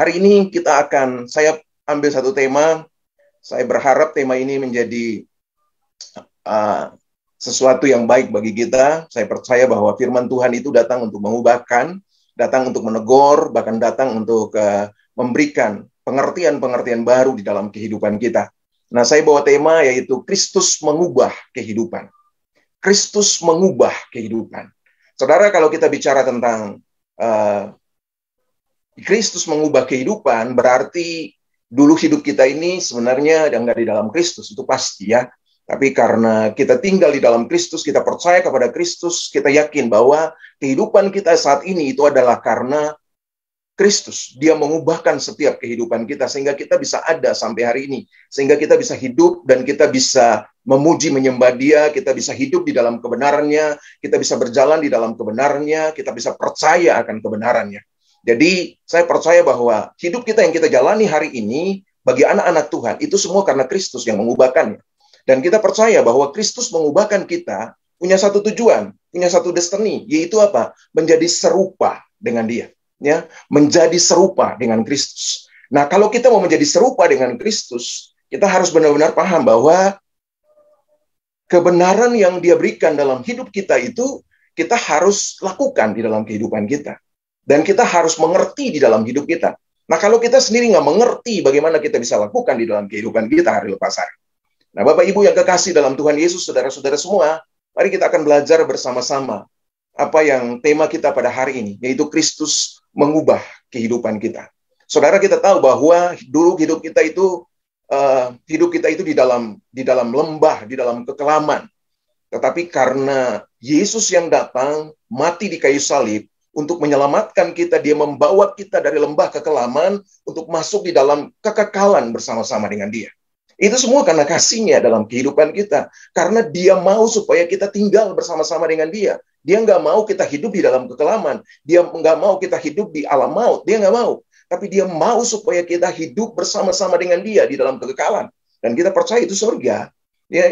Hari ini saya ambil satu tema. Saya berharap tema ini menjadi sesuatu yang baik bagi kita. Saya percaya bahwa firman Tuhan itu datang untuk mengubahkan, datang untuk menegur, bahkan datang untuk memberikan pengertian-pengertian baru di dalam kehidupan kita. Nah, saya bawa tema yaitu Kristus mengubah kehidupan. Kristus mengubah kehidupan. Saudara, kalau kita bicara tentang Kristus mengubah kehidupan, berarti dulu hidup kita ini sebenarnya nggak di dalam Kristus, itu pasti ya. Tapi karena kita tinggal di dalam Kristus, kita percaya kepada Kristus, kita yakin bahwa kehidupan kita saat ini itu adalah karena Kristus. Dia mengubahkan setiap kehidupan kita, sehingga kita bisa ada sampai hari ini. Sehingga kita bisa hidup dan kita bisa memuji, menyembah Dia, kita bisa hidup di dalam kebenarannya, kita bisa berjalan di dalam kebenarannya, kita bisa percaya akan kebenarannya. Jadi, saya percaya bahwa hidup kita yang kita jalani hari ini, bagi anak-anak Tuhan, itu semua karena Kristus yang mengubahkannya. Dan kita percaya bahwa Kristus mengubahkan kita, punya satu tujuan, punya satu destiny, yaitu apa? Menjadi serupa dengan Dia. Ya, menjadi serupa dengan Kristus. Nah, kalau kita mau menjadi serupa dengan Kristus, kita harus benar-benar paham bahwa kebenaran yang Dia berikan dalam hidup kita itu, kita harus lakukan di dalam kehidupan kita. Dan kita harus mengerti di dalam hidup kita. Nah, kalau kita sendiri nggak mengerti bagaimana kita bisa lakukan di dalam kehidupan kita hari lepas hari. Nah, Bapak Ibu yang kekasih dalam Tuhan Yesus, saudara-saudara semua, mari kita akan belajar bersama-sama apa yang tema kita pada hari ini, yaitu Kristus mengubah kehidupan kita. Saudara, kita tahu bahwa dulu hidup kita itu di dalam lembah, di dalam kekelaman. Tetapi karena Yesus yang datang, mati di kayu salib, untuk menyelamatkan kita, Dia membawa kita dari lembah kekelaman untuk masuk di dalam kekekalan bersama-sama dengan Dia. Itu semua karena kasih-Nya dalam kehidupan kita. Karena Dia mau supaya kita tinggal bersama-sama dengan Dia. Dia nggak mau kita hidup di dalam kekelaman. Dia nggak mau kita hidup di alam maut. Dia nggak mau. Tapi Dia mau supaya kita hidup bersama-sama dengan Dia di dalam kekekalan. Dan kita percaya itu surga. Ya,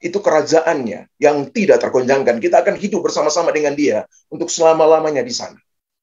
itu kerajaannya yang tidak tergoncangkan. Kita akan hidup bersama-sama dengan Dia untuk selama-lamanya di sana.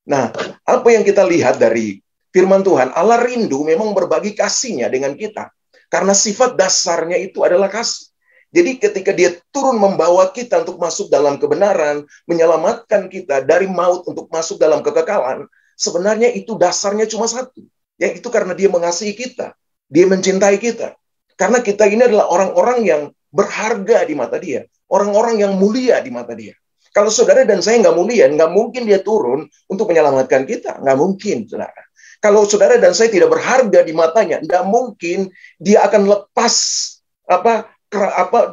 Nah, apa yang kita lihat dari firman Tuhan, Allah rindu memang berbagi kasih-Nya dengan kita. Karena sifat dasarnya itu adalah kasih. Jadi ketika Dia turun membawa kita untuk masuk dalam kebenaran, menyelamatkan kita dari maut untuk masuk dalam kekekalan, sebenarnya itu dasarnya cuma satu. Yaitu karena Dia mengasihi kita. Dia mencintai kita. Karena kita ini adalah orang-orang yang berharga di mata Dia. Orang-orang yang mulia di mata Dia. Kalau saudara dan saya nggak mulia, nggak mungkin Dia turun untuk menyelamatkan kita. Nggak mungkin, saudara. Kalau saudara dan saya tidak berharga di matanya, nggak mungkin Dia akan lepas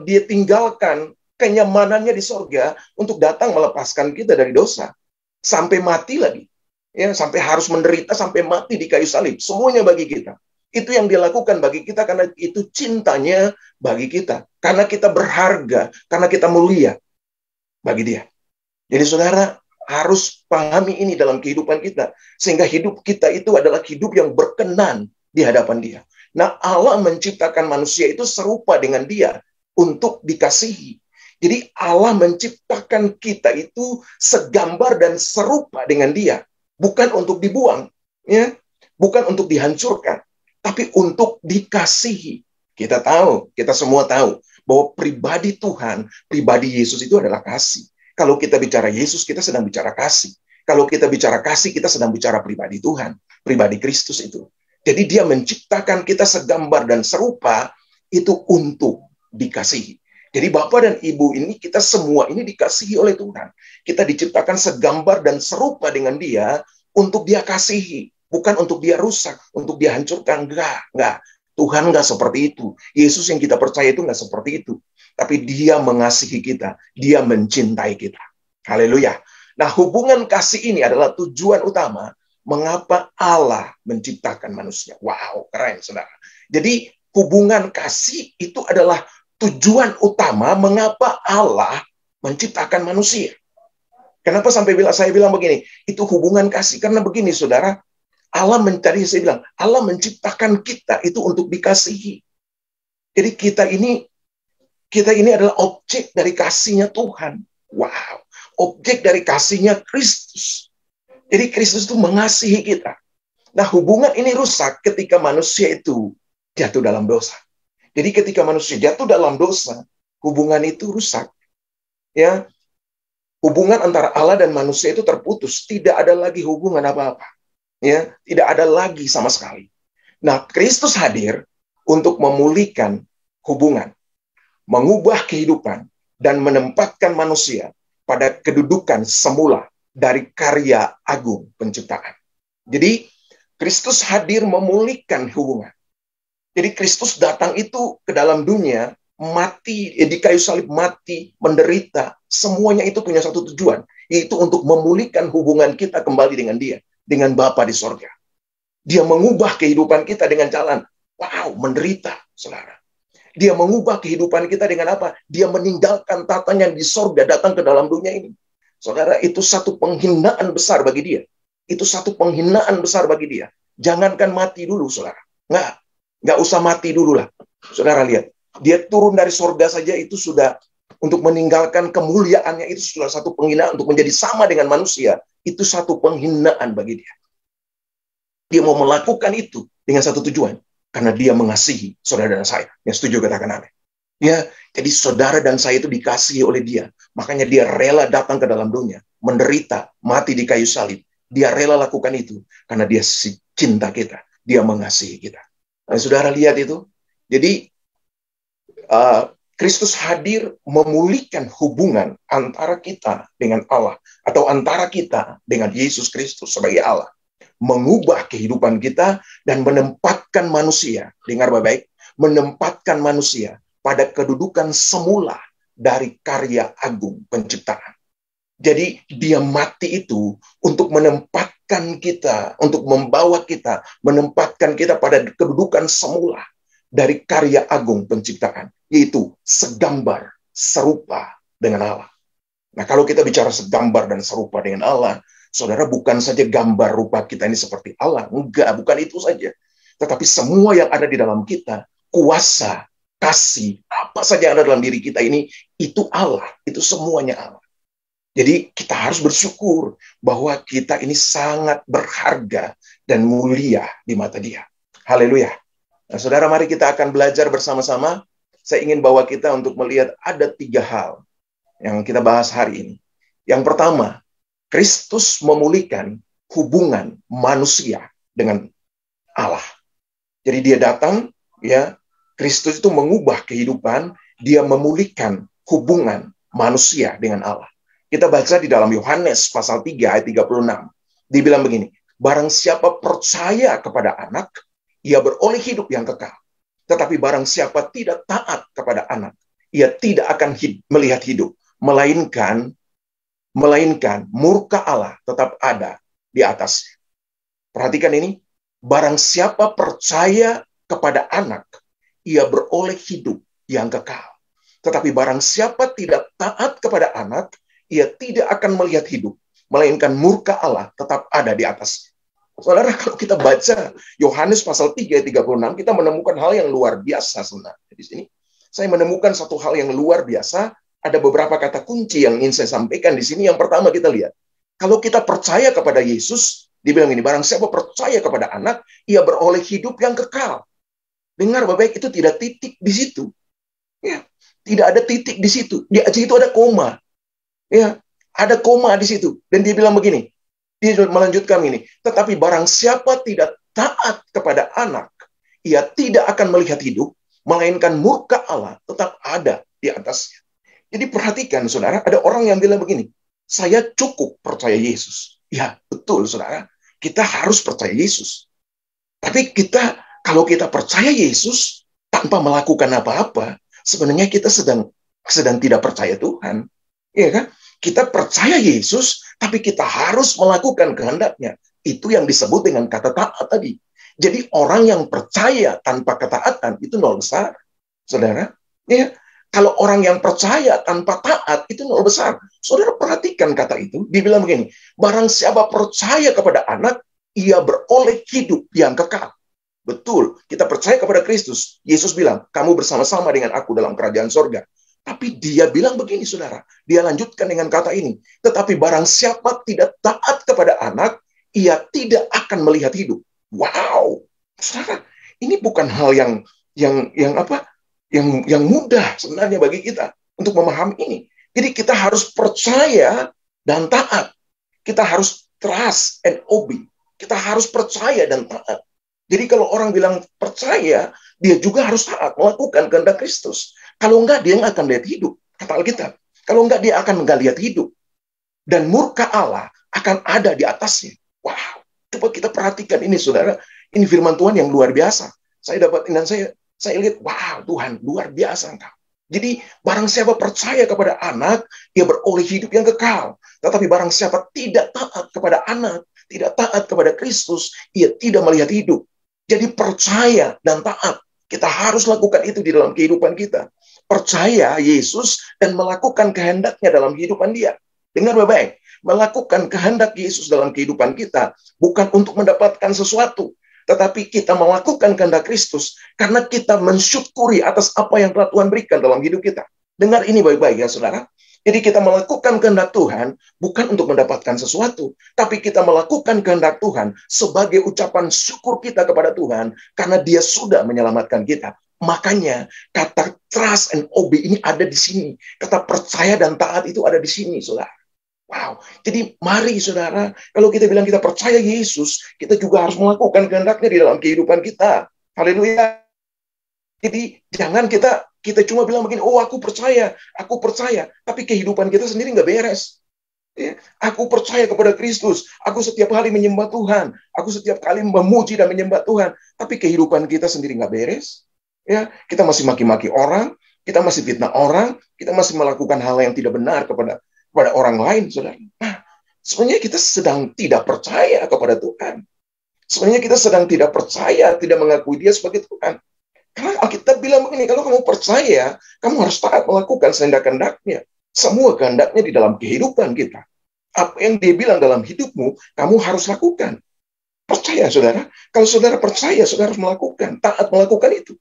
Dia tinggalkan kenyamanannya di sorga untuk datang melepaskan kita dari dosa. Sampai mati lagi. Ya, sampai harus menderita, sampai mati di kayu salib. Semuanya bagi kita. Itu yang Dia lakukan bagi kita karena itu cintanya bagi kita. Karena kita berharga, karena kita mulia bagi Dia. Jadi saudara harus pahami ini dalam kehidupan kita. Sehingga hidup kita itu adalah hidup yang berkenan di hadapan Dia. Nah, Allah menciptakan manusia itu serupa dengan Dia untuk dikasihi. Jadi Allah menciptakan kita itu segambar dan serupa dengan Dia. Bukan untuk dibuang, ya, bukan untuk dihancurkan, tapi untuk dikasihi. Kita tahu, kita semua tahu bahwa pribadi Tuhan, pribadi Yesus itu adalah kasih. Kalau kita bicara Yesus, kita sedang bicara kasih. Kalau kita bicara kasih, kita sedang bicara pribadi Tuhan, pribadi Kristus itu. Jadi Dia menciptakan kita segambar dan serupa itu untuk dikasihi. Jadi Bapak dan Ibu ini, kita semua ini dikasihi oleh Tuhan. Kita diciptakan segambar dan serupa dengan Dia untuk Dia kasihi. Bukan untuk Dia rusak, untuk Dia hancurkan. Enggak. Tuhan enggak seperti itu. Yesus yang kita percaya itu enggak seperti itu. Tapi Dia mengasihi kita. Dia mencintai kita. Haleluya. Nah, hubungan kasih ini adalah tujuan utama mengapa Allah menciptakan manusia. Wow, keren, saudara. Jadi, hubungan kasih itu adalah tujuan utama mengapa Allah menciptakan manusia. Kenapa sampai saya bilang begini? Itu hubungan kasih. Karena begini, saudara. Allah menciptakan kita itu untuk dikasihi. Jadi kita ini adalah objek dari kasih-Nya Tuhan. Wow. Objek dari kasih-Nya Kristus. Jadi Kristus itu mengasihi kita. Nah, hubungan ini rusak ketika manusia itu jatuh dalam dosa. Jadi ketika manusia jatuh dalam dosa, hubungan itu rusak. Ya, hubungan antara Allah dan manusia itu terputus, tidak ada lagi hubungan apa-apa. Ya, tidak ada lagi sama sekali. Nah, Kristus hadir untuk memulihkan hubungan, mengubah kehidupan, dan menempatkan manusia pada kedudukan semula dari karya agung penciptaan. Jadi, Kristus hadir memulihkan hubungan. Jadi Kristus datang itu ke dalam dunia, mati, di kayu salib mati, menderita. Semuanya itu punya satu tujuan, yaitu untuk memulihkan hubungan kita kembali dengan Dia, dengan Bapa di sorga. Dia mengubah kehidupan kita dengan jalan, menderita, saudara. Dia mengubah kehidupan kita dengan apa? Dia meninggalkan tatanya di sorga, datang ke dalam dunia ini. Saudara, itu satu penghinaan besar bagi Dia. Itu satu penghinaan besar bagi Dia. Jangankan mati dulu, saudara. Nggak usah mati dulu lah. Saudara lihat, Dia turun dari sorga saja itu sudah untuk meninggalkan kemuliaannya, itu sudah satu penghinaan. Untuk menjadi sama dengan manusia, itu satu penghinaan bagi Dia. Dia mau melakukan itu dengan satu tujuan. Karena Dia mengasihi saudara dan saya. Yang setuju katakan amin. Ya, jadi saudara dan saya itu dikasihi oleh Dia. Makanya Dia rela datang ke dalam dunia, menderita, mati di kayu salib. Dia rela lakukan itu karena Dia cinta kita. Dia mengasihi kita. Nah, saudara lihat itu. Jadi Kristus hadir memulihkan hubungan antara kita dengan Allah, atau antara kita dengan Yesus Kristus sebagai Allah. Mengubah kehidupan kita dan menempatkan manusia, dengar baik-baik, menempatkan manusia pada kedudukan semula dari karya agung penciptaan. Jadi Dia mati itu untuk menempatkan kita, untuk membawa kita, menempatkan kita pada kedudukan semula dari karya agung penciptaan, yaitu segambar, serupa dengan Allah. Nah, kalau kita bicara segambar dan serupa dengan Allah, saudara, bukan saja gambar rupa kita ini seperti Allah. Enggak, bukan itu saja. Tetapi semua yang ada di dalam kita, kuasa, kasih, apa saja yang ada dalam diri kita ini, itu Allah. Itu semuanya Allah. Jadi kita harus bersyukur bahwa kita ini sangat berharga dan mulia di mata Dia. Haleluya. Nah, saudara, mari kita akan belajar bersama-sama. Saya ingin bawa kita untuk melihat ada 3 hal yang kita bahas hari ini. Yang pertama, Kristus memulihkan hubungan manusia dengan Allah. Jadi Dia datang, ya, Kristus itu mengubah kehidupan, Dia memulihkan hubungan manusia dengan Allah. Kita baca di dalam Yohanes pasal 3 ayat 36. Dibilang begini, barang siapa percaya kepada anak, ia beroleh hidup yang kekal. Tetapi barang siapa tidak taat kepada anak, ia tidak akan melihat hidup, melainkan murka Allah tetap ada di atasnya. Perhatikan ini, barang siapa percaya kepada anak, ia beroleh hidup yang kekal. Tetapi barang siapa tidak taat kepada anak, ia tidak akan melihat hidup, melainkan murka Allah tetap ada di atasnya. Saudara, kalau kita baca Yohanes pasal 3 ayat 36, kita menemukan hal yang luar biasa sebenarnya. Di sini saya menemukan satu hal yang luar biasa. Ada beberapa kata kunci yang ingin saya sampaikan di sini. Yang pertama kita lihat, kalau kita percaya kepada Yesus, dibilang ini, barang siapa percaya kepada anak, ia beroleh hidup yang kekal. Dengar baik-baik, itu tidak titik di situ. Ya, tidak ada titik di situ. Di situ ada koma. Ya, ada koma di situ. Dan dia bilang begini, dia melanjutkan ini, tetapi barang siapa tidak taat kepada anak, ia tidak akan melihat hidup, melainkan murka Allah tetap ada di atasnya. Jadi perhatikan, saudara, ada orang yang bilang begini, saya cukup percaya Yesus. Ya, betul, saudara. Kita harus percaya Yesus. Tapi kalau kita percaya Yesus tanpa melakukan apa-apa, sebenarnya kita sedang tidak percaya Tuhan. Iya kan? Kita percaya Yesus, tapi kita harus melakukan kehendaknya. Itu yang disebut dengan kata taat tadi. Jadi orang yang percaya tanpa ketaatan itu nol besar. Saudara, ya, kalau orang yang percaya tanpa taat itu nol besar. Saudara perhatikan kata itu, dibilang begini, barang siapa percaya kepada anak, ia beroleh hidup yang kekal. Betul, kita percaya kepada Kristus. Yesus bilang, kamu bersama-sama dengan aku dalam kerajaan sorga. Tapi dia bilang begini, saudara. Dia lanjutkan dengan kata ini. Tetapi barang siapa tidak taat kepada anak, ia tidak akan melihat hidup, Wow, saudara, ini bukan hal yang apa? Yang mudah sebenarnya bagi kita untuk memahami ini. Jadi kita harus percaya dan taat. Kita harus trust and obey. Kita harus percaya dan taat. Jadi kalau orang bilang percaya, dia juga harus taat, melakukan kehendak Kristus. Kalau enggak, dia nggak akan lihat hidup, kata Alkitab. Kalau enggak, dia akan nggak lihat hidup. Dan murka Allah akan ada di atasnya. Wow, coba kita perhatikan ini, saudara. Ini firman Tuhan yang luar biasa. Saya dapat dan saya lihat, wow, Tuhan luar biasa engkau. Jadi barang siapa percaya kepada anak, dia beroleh hidup yang kekal. Tetapi barang siapa tidak taat kepada anak, tidak taat kepada Kristus, ia tidak melihat hidup. Jadi percaya dan taat. Kita harus lakukan itu di dalam kehidupan kita. Percaya Yesus dan melakukan kehendaknya dalam kehidupan dia. Dengar baik-baik. Melakukan kehendak Yesus dalam kehidupan kita bukan untuk mendapatkan sesuatu, tetapi kita melakukan kehendak Kristus karena kita mensyukuri atas apa yang telah Tuhan berikan dalam hidup kita. Dengar ini baik-baik ya saudara. Jadi kita melakukan kehendak Tuhan bukan untuk mendapatkan sesuatu, tapi kita melakukan kehendak Tuhan sebagai ucapan syukur kita kepada Tuhan karena Dia sudah menyelamatkan kita. Makanya kata trust and obey ini ada di sini. Kata percaya dan taat itu ada di sini, saudara. Wow, jadi mari saudara, kalau kita bilang kita percaya Yesus, kita juga harus melakukan kehendaknya di dalam kehidupan kita. Haleluya. Jadi jangan kita cuma bilang begini, oh aku percaya, tapi kehidupan kita sendiri nggak beres. Ya, aku percaya kepada Kristus, aku setiap hari menyembah Tuhan, aku setiap kali memuji dan menyembah Tuhan, tapi kehidupan kita sendiri nggak beres. Ya, kita masih maki-maki orang, kita masih fitnah orang, kita masih melakukan hal yang tidak benar kepada orang lain, saudara. Nah, sebenarnya kita sedang tidak percaya kepada Tuhan. Sebenarnya kita sedang tidak percaya, tidak mengakui Dia sebagai Tuhan. Karena Alkitab bilang begini, kalau kamu percaya, kamu harus taat melakukan kehendak-kehendaknya. Semua kehendaknya di dalam kehidupan kita. Apa yang Dia bilang dalam hidupmu, kamu harus lakukan. Percaya, saudara. Kalau saudara percaya, saudara harus melakukan, taat melakukan itu.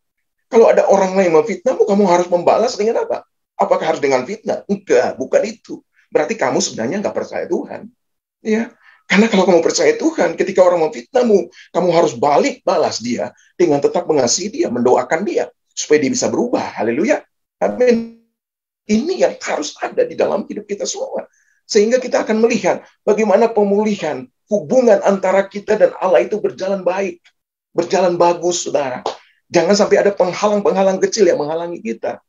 Kalau ada orang lain memfitnahmu, kamu harus membalas dengan apa? Apakah harus dengan fitnah? Enggak, bukan itu. Berarti kamu sebenarnya nggak percaya Tuhan. Ya, karena kalau kamu percaya Tuhan, ketika orang memfitnahmu, kamu harus balik balas dia dengan tetap mengasihi dia, mendoakan dia, supaya dia bisa berubah. Haleluya. Amin. Ini yang harus ada di dalam hidup kita semua. Sehingga kita akan melihat bagaimana pemulihan hubungan antara kita dan Allah itu berjalan baik. Berjalan bagus, saudara. Jangan sampai ada penghalang-penghalang kecil yang menghalangi kita.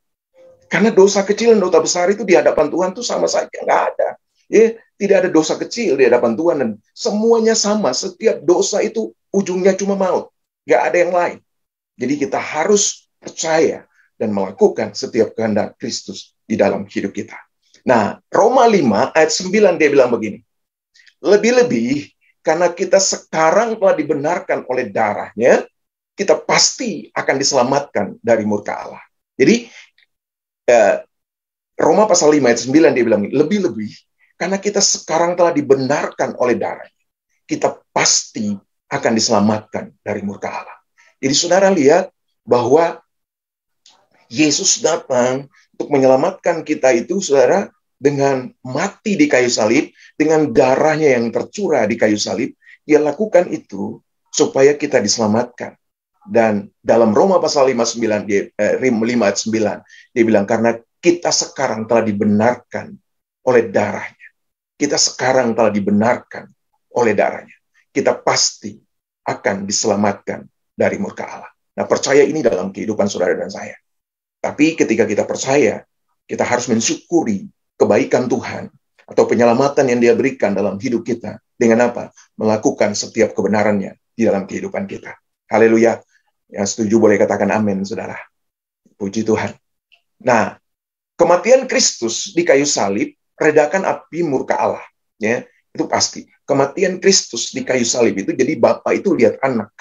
Karena dosa kecil dan dosa besar itu di hadapan Tuhan itu sama saja, nggak ada. Ya, tidak ada dosa kecil di hadapan Tuhan dan semuanya sama. Setiap dosa itu ujungnya cuma maut, nggak ada yang lain. Jadi kita harus percaya dan melakukan setiap kehendak Kristus di dalam hidup kita. Nah, Roma 5 ayat 9 dia bilang begini. Lebih-lebih karena kita sekarang telah dibenarkan oleh darahnya, kita pasti akan diselamatkan dari murka Allah. Jadi Roma pasal 5 ayat 9 dia bilang, lebih-lebih karena kita sekarang telah dibenarkan oleh darahnya, kita pasti akan diselamatkan dari murka Allah. Jadi saudara lihat bahwa Yesus datang untuk menyelamatkan kita itu, saudara, dengan mati di kayu salib, dengan darahnya yang tercurah di kayu salib, dia lakukan itu supaya kita diselamatkan. Dan dalam Roma pasal 5 ayat 9, dia bilang, karena kita sekarang telah dibenarkan oleh darahnya. Kita sekarang telah dibenarkan oleh darahnya. Kita pasti akan diselamatkan dari murka Allah. Nah, percaya ini dalam kehidupan saudara dan saya. Tapi ketika kita percaya, kita harus mensyukuri kebaikan Tuhan atau penyelamatan yang Dia berikan dalam hidup kita. Dengan apa? Melakukan setiap kebenarannya di dalam kehidupan kita. Haleluya. Yang setuju boleh katakan amin, saudara. Puji Tuhan. Nah, kematian Kristus di kayu salib redakan api murka Allah. Ya, itu pasti. Kematian Kristus di kayu salib itu, jadi Bapa itu lihat anak.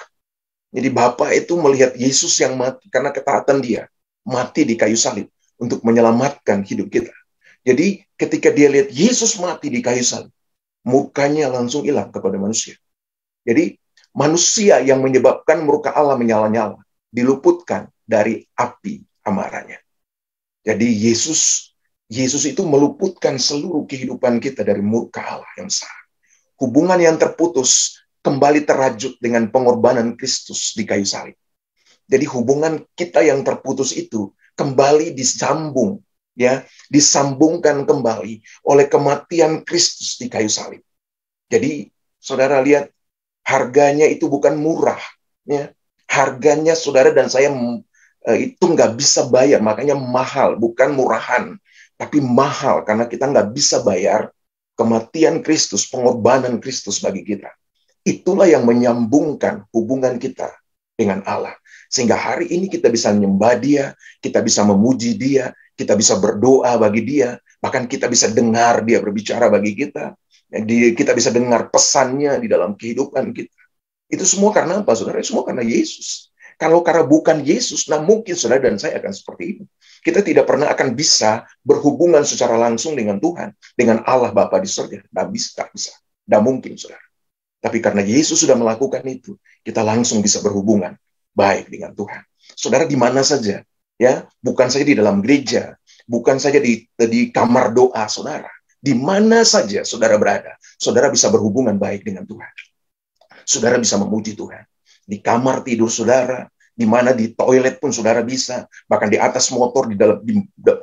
Jadi Bapa itu melihat Yesus yang mati karena ketaatan Dia. Mati di kayu salib untuk menyelamatkan hidup kita. Jadi ketika Dia lihat Yesus mati di kayu salib, murkanya langsung hilang kepada manusia. Jadi manusia yang menyebabkan murka Allah menyala-nyala, diluputkan dari api amarahnya. Jadi Yesus itu meluputkan seluruh kehidupan kita dari murka Allah yang besar. Hubungan yang terputus, kembali terajut dengan pengorbanan Kristus di kayu salib. Jadi hubungan kita yang terputus itu kembali disambung, ya, disambungkan kembali oleh kematian Kristus di kayu salib. Jadi saudara lihat, harganya itu bukan murah, ya. Harganya saudara dan saya itu nggak bisa bayar, makanya mahal, bukan murahan, tapi mahal karena kita nggak bisa bayar kematian Kristus, pengorbanan Kristus bagi kita. Itulah yang menyambungkan hubungan kita dengan Allah. Sehingga hari ini kita bisa menyembah Dia, kita bisa memuji Dia, kita bisa berdoa bagi Dia, bahkan kita bisa dengar Dia berbicara bagi kita. Kita bisa dengar pesannya di dalam kehidupan kita. Itu semua karena apa, saudara? Semua karena Yesus. Kalau karena bukan Yesus, nah mungkin saudara dan saya akan seperti ini. Kita tidak pernah akan bisa berhubungan secara langsung dengan Tuhan, dengan Allah Bapa di surga. Tidak bisa. Tidak mungkin, saudara. Tapi karena Yesus sudah melakukan itu, kita langsung bisa berhubungan baik dengan Tuhan. Saudara di mana saja, ya, bukan saja di dalam gereja, bukan saja di kamar doa saudara. Di mana saja saudara berada, saudara bisa berhubungan baik dengan Tuhan. Saudara bisa memuji Tuhan. Di kamar tidur saudara, di mana di toilet pun saudara bisa, bahkan di atas motor, di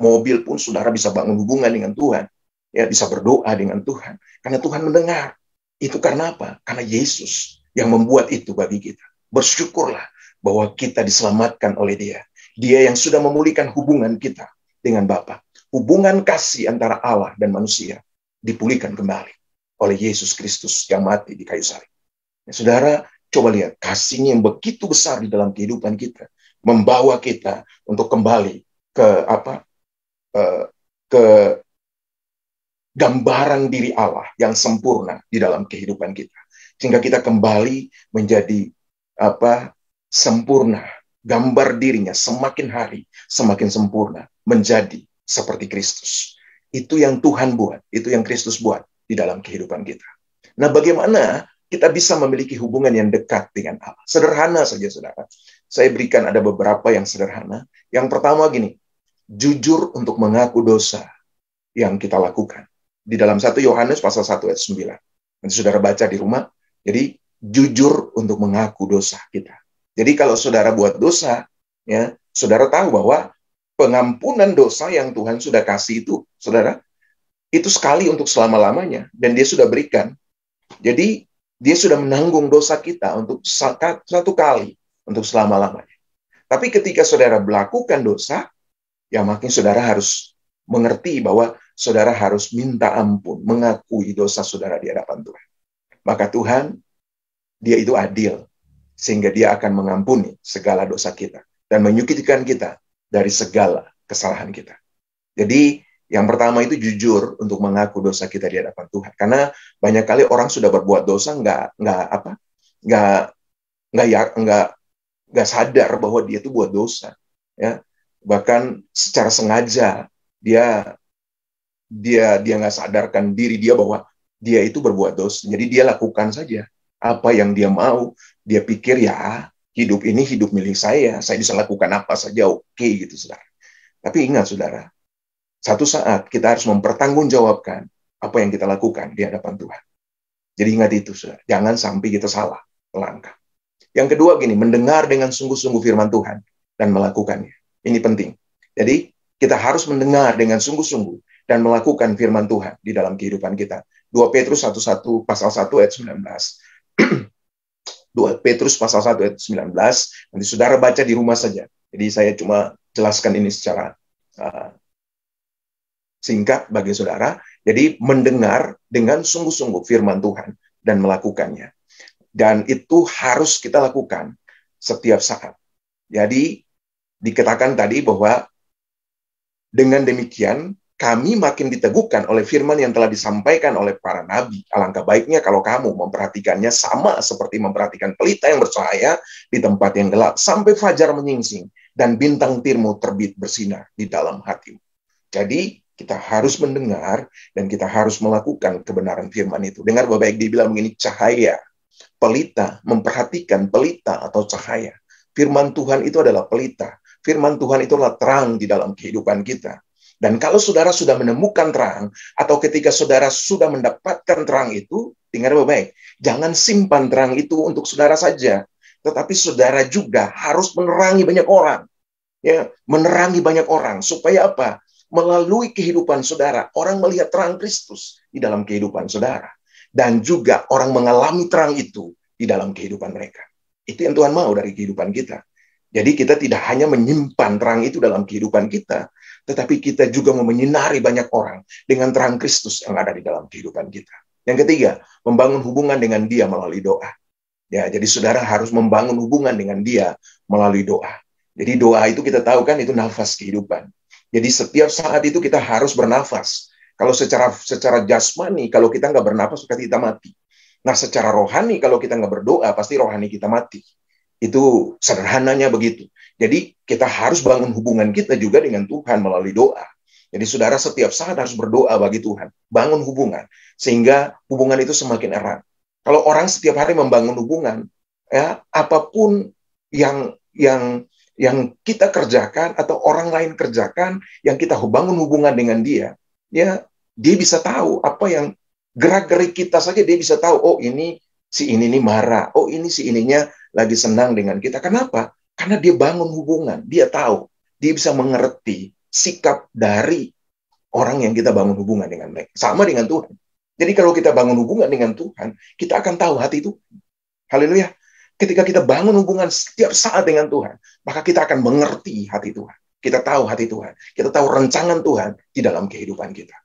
mobil pun saudara bisa bangun hubungan dengan Tuhan. Ya, bisa berdoa dengan Tuhan. Karena Tuhan mendengar. Itu karena apa? Karena Yesus yang membuat itu bagi kita. Bersyukurlah bahwa kita diselamatkan oleh Dia. Dia yang sudah memulihkan hubungan kita dengan Bapa. Hubungan kasih antara Allah dan manusia dipulihkan kembali oleh Yesus Kristus yang mati di kayu salib. Ya, saudara, coba lihat kasih-Nya yang begitu besar di dalam kehidupan kita, membawa kita untuk kembali ke gambaran diri Allah yang sempurna di dalam kehidupan kita, sehingga kita kembali menjadi sempurna, gambar dirinya semakin hari semakin sempurna, menjadi seperti Kristus. Itu yang Tuhan buat, itu yang Kristus buat di dalam kehidupan kita. Nah, bagaimana kita bisa memiliki hubungan yang dekat dengan Allah? Sederhana saja, saudara. Saya berikan ada beberapa yang sederhana. Yang pertama gini, jujur untuk mengaku dosa yang kita lakukan. Di dalam 1 Yohanes pasal 1 ayat 9. Nanti saudara baca di rumah. Jadi, jujur untuk mengaku dosa kita. Jadi kalau saudara buat dosa, ya, saudara tahu bahwa pengampunan dosa yang Tuhan sudah kasih itu, saudara, itu sekali untuk selama-lamanya, dan Dia sudah berikan. Jadi Dia sudah menanggung dosa kita untuk satu kali, untuk selama-lamanya. Tapi ketika saudara melakukan dosa, ya makin saudara harus mengerti bahwa saudara harus minta ampun, mengakui dosa saudara di hadapan Tuhan. Maka Tuhan, Dia itu adil, sehingga Dia akan mengampuni segala dosa kita dan menyucikan kita dari segala kesalahan kita. Jadi yang pertama itu jujur untuk mengaku dosa kita di hadapan Tuhan. Karena banyak kali orang sudah berbuat dosa nggak sadar bahwa dia itu buat dosa. Ya, bahkan secara sengaja dia nggak sadarkan diri dia bahwa dia itu berbuat dosa. Jadi dia lakukan saja apa yang dia mau. Dia pikir ya hidup ini hidup milik saya bisa lakukan apa saja, oke gitu, saudara. Tapi ingat, saudara, satu saat kita harus mempertanggungjawabkan apa yang kita lakukan di hadapan Tuhan. Jadi ingat itu, saudara. Jangan sampai kita salah melangkah. Yang kedua gini, mendengar dengan sungguh-sungguh firman Tuhan dan melakukannya. Ini penting. Jadi kita harus mendengar dengan sungguh-sungguh dan melakukan firman Tuhan di dalam kehidupan kita. 2 Petrus pasal 1 ayat 19. 2 Petrus pasal 1 ayat 19, nanti saudara baca di rumah saja. Jadi saya cuma jelaskan ini secara singkat bagi saudara. Jadi mendengar dengan sungguh-sungguh firman Tuhan dan melakukannya. Dan itu harus kita lakukan setiap saat. Jadi dikatakan tadi bahwa dengan demikian kami makin diteguhkan oleh firman yang telah disampaikan oleh para nabi. Alangkah baiknya kalau kamu memperhatikannya sama seperti memperhatikan pelita yang bercahaya di tempat yang gelap, sampai fajar menyingsing dan bintang tirmu terbit bersinar di dalam hatimu. Jadi, kita harus mendengar dan kita harus melakukan kebenaran firman itu. Dengar baik-baik, dibilang begini, cahaya, pelita, memperhatikan pelita atau cahaya. Firman Tuhan itu adalah pelita. Firman Tuhan itu adalah terang di dalam kehidupan kita. Dan kalau saudara sudah menemukan terang, atau ketika saudara sudah mendapatkan terang itu, dengar baik-baik. Jangan simpan terang itu untuk saudara saja, tetapi saudara juga harus menerangi banyak orang. Ya, menerangi banyak orang. Supaya apa? Melalui kehidupan saudara, orang melihat terang Kristus di dalam kehidupan saudara. Dan juga orang mengalami terang itu di dalam kehidupan mereka. Itu yang Tuhan mau dari kehidupan kita. Jadi kita tidak hanya menyimpan terang itu dalam kehidupan kita, tetapi kita juga mau menyinari banyak orang dengan terang Kristus yang ada di dalam kehidupan kita. Yang ketiga, membangun hubungan dengan Dia melalui doa. Ya, jadi saudara harus membangun hubungan dengan Dia melalui doa. Jadi doa itu kita tahu kan itu nafas kehidupan. Jadi setiap saat itu kita harus bernafas. Kalau secara jasmani, kalau kita nggak bernafas, pasti kita mati. Nah, secara rohani, kalau kita nggak berdoa, pasti rohani kita mati. Itu sederhananya begitu. Jadi kita harus bangun hubungan kita juga dengan Tuhan melalui doa. Jadi saudara setiap saat harus berdoa bagi Tuhan. Bangun hubungan. Sehingga hubungan itu semakin erat. Kalau orang setiap hari membangun hubungan, ya apapun yang kita kerjakan atau orang lain kerjakan, yang kita bangun hubungan dengan dia, ya dia bisa tahu apa yang gerak-gerik kita saja, dia bisa tahu, oh ini si ini nih marah, oh ini si ininya lagi senang dengan kita. Kenapa? Karena dia bangun hubungan, dia tahu, dia bisa mengerti sikap dari orang yang kita bangun hubungan dengan mereka. Sama dengan Tuhan. Jadi kalau kita bangun hubungan dengan Tuhan, kita akan tahu hati Tuhan. Haleluya. Ketika kita bangun hubungan setiap saat dengan Tuhan, maka kita akan mengerti hati Tuhan. Kita tahu hati Tuhan. Kita tahu rancangan Tuhan di dalam kehidupan kita.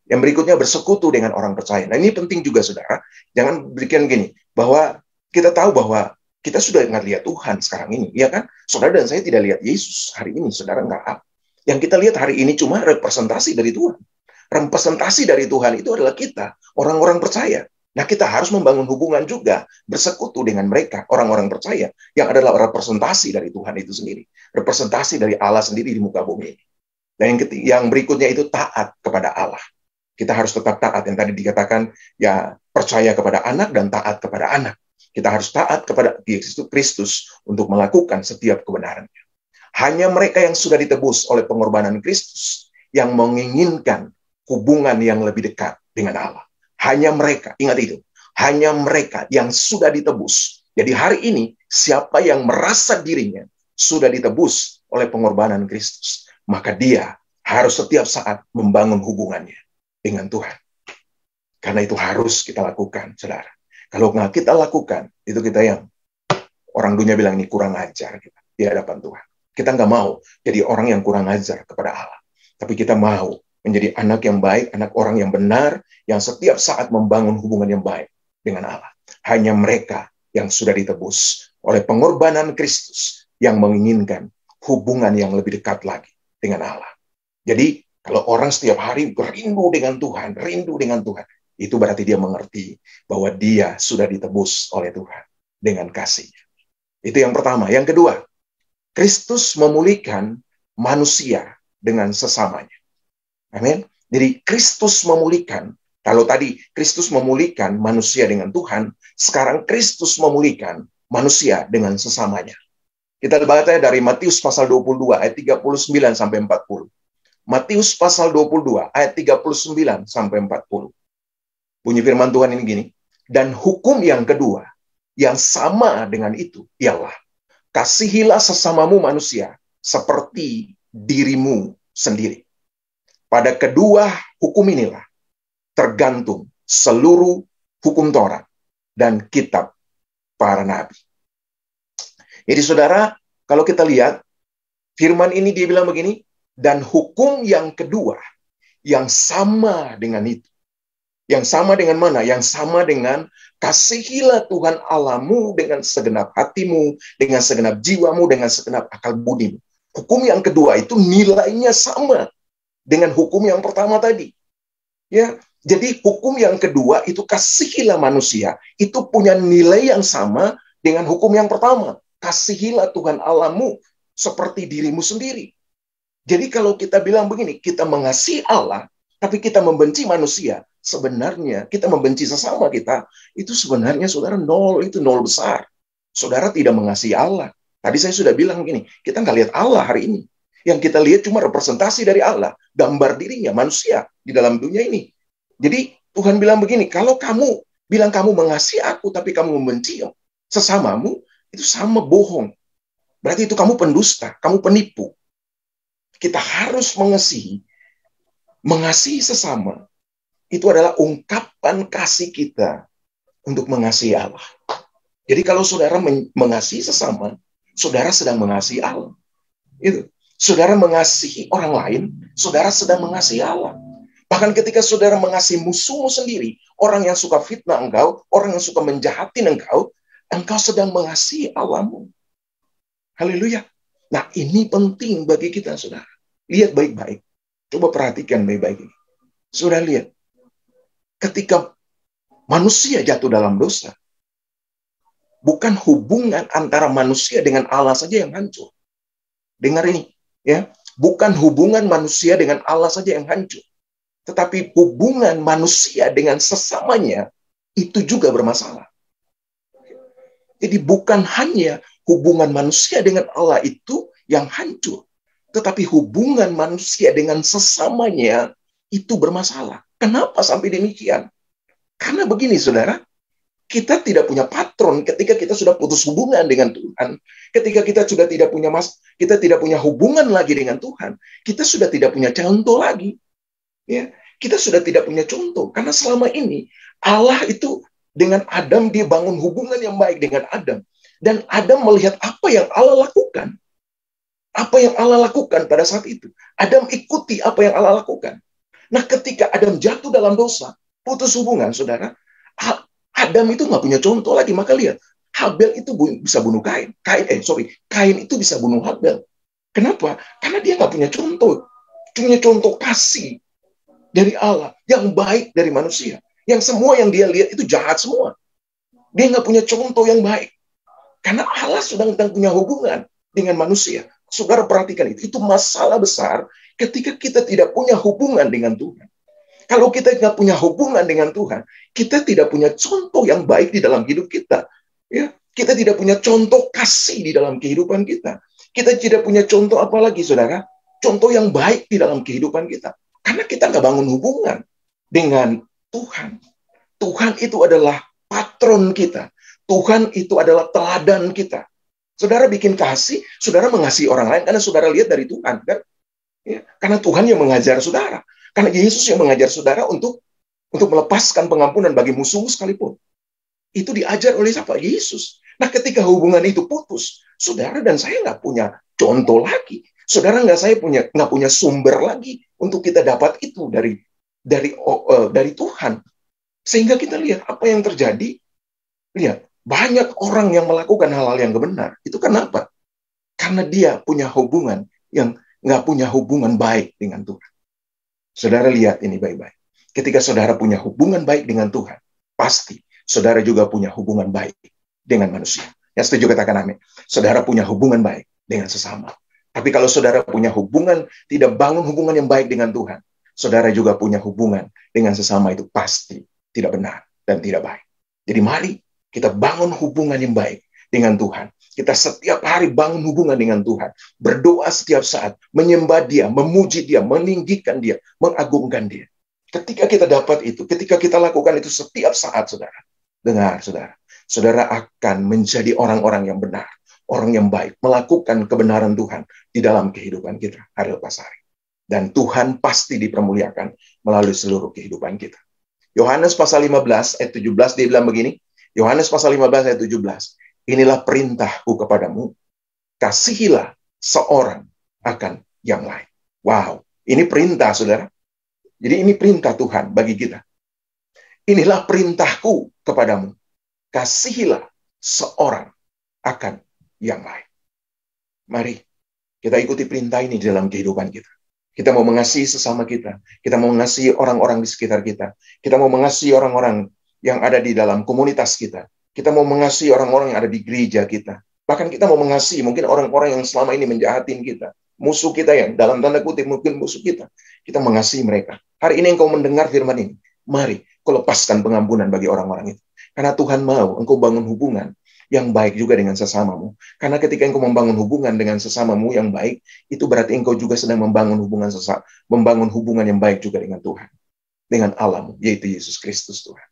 Yang berikutnya, bersekutu dengan orang percaya. Nah, ini penting juga, saudara. Jangan berikan gini, bahwa kita tahu bahwa kita sudah nggak lihat Tuhan sekarang ini. Ya kan? Saudara dan saya tidak lihat Yesus hari ini. Saudara nggak. Yang kita lihat hari ini cuma representasi dari Tuhan. Representasi dari Tuhan itu adalah kita, orang-orang percaya. Nah, kita harus membangun hubungan juga, bersekutu dengan mereka, orang-orang percaya, yang adalah representasi dari Tuhan itu sendiri. Representasi dari Allah sendiri di muka bumi ini. Dan yang berikutnya itu taat kepada Allah. Kita harus tetap taat, yang tadi dikatakan, ya percaya kepada anak dan taat kepada anak. Kita harus taat kepada Kristus untuk melakukan setiap kebenarannya. Hanya mereka yang sudah ditebus oleh pengorbanan Kristus, yang menginginkan hubungan yang lebih dekat dengan Allah. Hanya mereka, ingat itu, hanya mereka yang sudah ditebus. Jadi hari ini, siapa yang merasa dirinya sudah ditebus oleh pengorbanan Kristus, maka dia harus setiap saat membangun hubungannya dengan Tuhan. Karena itu harus kita lakukan, saudara. Kalau nggak kita lakukan, itu kita yang orang dunia bilang ini kurang ajar kita di hadapan Tuhan. Kita nggak mau jadi orang yang kurang ajar kepada Allah. Tapi kita mau menjadi anak yang baik, anak orang yang benar, yang setiap saat membangun hubungan yang baik dengan Allah. Hanya mereka yang sudah ditebus oleh pengorbanan Kristus yang menginginkan hubungan yang lebih dekat lagi dengan Allah. Jadi, kalau orang setiap hari rindu dengan Tuhan, itu berarti dia mengerti bahwa dia sudah ditebus oleh Tuhan dengan kasih-Nya. Itu yang pertama. Yang kedua, Kristus memulihkan manusia dengan sesamanya. Amin. Jadi Kristus memulihkan. Kalau tadi Kristus memulihkan manusia dengan Tuhan, sekarang Kristus memulihkan manusia dengan sesamanya. Kita baca dari Matius pasal 22 ayat 39 sampai 40. Matius pasal 22 ayat 39 sampai 40. Bunyi firman Tuhan ini gini. Dan hukum yang kedua yang sama dengan itu ialah kasihilah sesamamu manusia seperti dirimu sendiri. Pada kedua hukum inilah tergantung seluruh hukum Taurat dan kitab para nabi. Jadi saudara, kalau kita lihat, firman ini dia bilang begini, dan hukum yang kedua, yang sama dengan itu. Yang sama dengan mana? Yang sama dengan kasihilah Tuhan Allahmu dengan segenap hatimu, dengan segenap jiwamu, dengan segenap akal budimu. Hukum yang kedua itu nilainya sama dengan hukum yang pertama tadi. Ya, jadi hukum yang kedua itu kasihilah manusia, itu punya nilai yang sama dengan hukum yang pertama. Kasihilah Tuhan Allahmu seperti dirimu sendiri. Jadi kalau kita bilang begini, kita mengasihi Allah, tapi kita membenci manusia, sebenarnya kita membenci sesama kita, itu sebenarnya saudara nol, itu nol besar. Saudara tidak mengasihi Allah. Tadi saya sudah bilang begini, kita nggak lihat Allah hari ini. Yang kita lihat cuma representasi dari Allah, gambar dirinya, manusia di dalam dunia ini. Jadi Tuhan bilang begini, kalau kamu Bilang kamu mengasihi aku, tapi kamu membenci sesamamu, itu sama bohong. Berarti itu kamu pendusta, kamu penipu. Kita harus mengasihi sesama. Itu adalah ungkapan kasih kita untuk mengasihi Allah. Jadi kalau saudara mengasihi sesama, saudara sedang mengasihi Allah. Itu. Saudara mengasihi orang lain, saudara sedang mengasihi Allah. Bahkan ketika saudara mengasihi musuhmu sendiri, orang yang suka fitnah engkau, orang yang suka menjahatin engkau sedang mengasihi Allahmu. Haleluya. Nah, ini penting bagi kita, saudara. Lihat baik-baik. Coba perhatikan baik-baik ini. Saudara lihat. Ketika manusia jatuh dalam dosa, bukan hubungan antara manusia dengan Allah saja yang hancur. Dengar ini, ya. Bukan hubungan manusia dengan Allah saja yang hancur. Tetapi hubungan manusia dengan sesamanya itu juga bermasalah. Jadi bukan hanya hubungan manusia dengan Allah itu yang hancur. Tetapi hubungan manusia dengan sesamanya itu bermasalah. Kenapa sampai demikian? Karena begini, saudara. Kita tidak punya patron ketika kita sudah putus hubungan dengan Tuhan. Ketika kita sudah kita tidak punya hubungan lagi dengan Tuhan. Kita sudah tidak punya contoh lagi. Ya, kita sudah tidak punya contoh. Karena selama ini Allah itu dengan Adam, dia bangun hubungan yang baik dengan Adam. Dan Adam melihat apa yang Allah lakukan. Apa yang Allah lakukan pada saat itu. Adam ikuti apa yang Allah lakukan. Nah, ketika Adam jatuh dalam dosa, putus hubungan, saudara, Adam itu nggak punya contoh lagi. Maka lihat, Habel itu bisa bunuh Kain. Kain itu bisa bunuh Habel. Kenapa? Karena dia nggak punya contoh. Punya contoh kasih dari Allah. Yang baik dari manusia. Yang semua yang dia lihat itu jahat semua. Dia nggak punya contoh yang baik. Karena Allah sedang punya hubungan dengan manusia. Saudara perhatikan itu. Itu masalah besar ketika kita tidak punya hubungan dengan Tuhan. Kalau kita nggak punya hubungan dengan Tuhan, kita tidak punya contoh yang baik di dalam hidup kita. Ya, kita tidak punya contoh kasih di dalam kehidupan kita. Kita tidak punya contoh apa lagi, saudara? Contoh yang baik di dalam kehidupan kita. Karena kita nggak bangun hubungan dengan Tuhan. Tuhan itu adalah patron kita. Tuhan itu adalah teladan kita. Saudara bikin kasih, saudara mengasihi orang lain karena saudara lihat dari Tuhan, kan? Ya, karena Tuhan yang mengajar saudara. Karena Yesus yang mengajar saudara untuk melepaskan pengampunan bagi musuh sekalipun. Itu diajar oleh siapa? Yesus. Nah, ketika hubungan itu putus, saudara dan saya nggak punya contoh lagi. Saudara nggak punya sumber lagi untuk kita dapat itu dari Tuhan. Sehingga kita lihat apa yang terjadi. Lihat, banyak orang yang melakukan hal-hal yang benar. Itu kenapa? Karena dia punya hubungan yang nggak punya hubungan baik dengan Tuhan. Saudara lihat ini baik-baik. Ketika saudara punya hubungan baik dengan Tuhan, pasti saudara juga punya hubungan baik dengan manusia. Yang setuju katakan amin. Saudara punya hubungan baik dengan sesama. Tapi kalau saudara punya hubungan, tidak bangun hubungan yang baik dengan Tuhan, saudara juga punya hubungan dengan sesama itu pasti tidak benar dan tidak baik. Jadi mari kita bangun hubungan yang baik dengan Tuhan. Kita setiap hari bangun hubungan dengan Tuhan. Berdoa setiap saat. Menyembah Dia, memuji Dia, meninggikan Dia, mengagungkan Dia. Ketika kita dapat itu, ketika kita lakukan itu setiap saat, saudara. Dengar, saudara. Saudara akan menjadi orang-orang yang benar. Orang yang baik. Melakukan kebenaran Tuhan di dalam kehidupan kita. Hari lepas hari. Dan Tuhan pasti dipermuliakan melalui seluruh kehidupan kita. Yohanes pasal 15 ayat 17 dia bilang begini. Yohanes pasal 15 ayat 17. Inilah perintahku kepadamu. Kasihilah seorang akan yang lain. Wow, ini perintah, saudara. Jadi ini perintah Tuhan bagi kita. Inilah perintahku kepadamu. Kasihilah seorang akan yang lain. Mari kita ikuti perintah ini di dalam kehidupan kita. Kita mau mengasihi sesama kita. Kita mau mengasihi orang-orang di sekitar kita. Kita mau mengasihi orang-orang yang ada di dalam komunitas kita. Kita mau mengasihi orang-orang yang ada di gereja kita. Bahkan kita mau mengasihi mungkin orang-orang yang selama ini menjahatin kita. Musuh kita yang dalam tanda kutip mungkin musuh kita. Kita mengasihi mereka. Hari ini engkau mendengar firman ini. Mari kau lepaskan pengampunan bagi orang-orang itu. Karena Tuhan mau engkau bangun hubungan yang baik juga dengan sesamamu. Karena ketika engkau membangun hubungan dengan sesamamu yang baik, itu berarti engkau juga sedang membangun hubungan yang baik juga dengan Tuhan. Dengan Allahmu, yaitu Yesus Kristus Tuhan.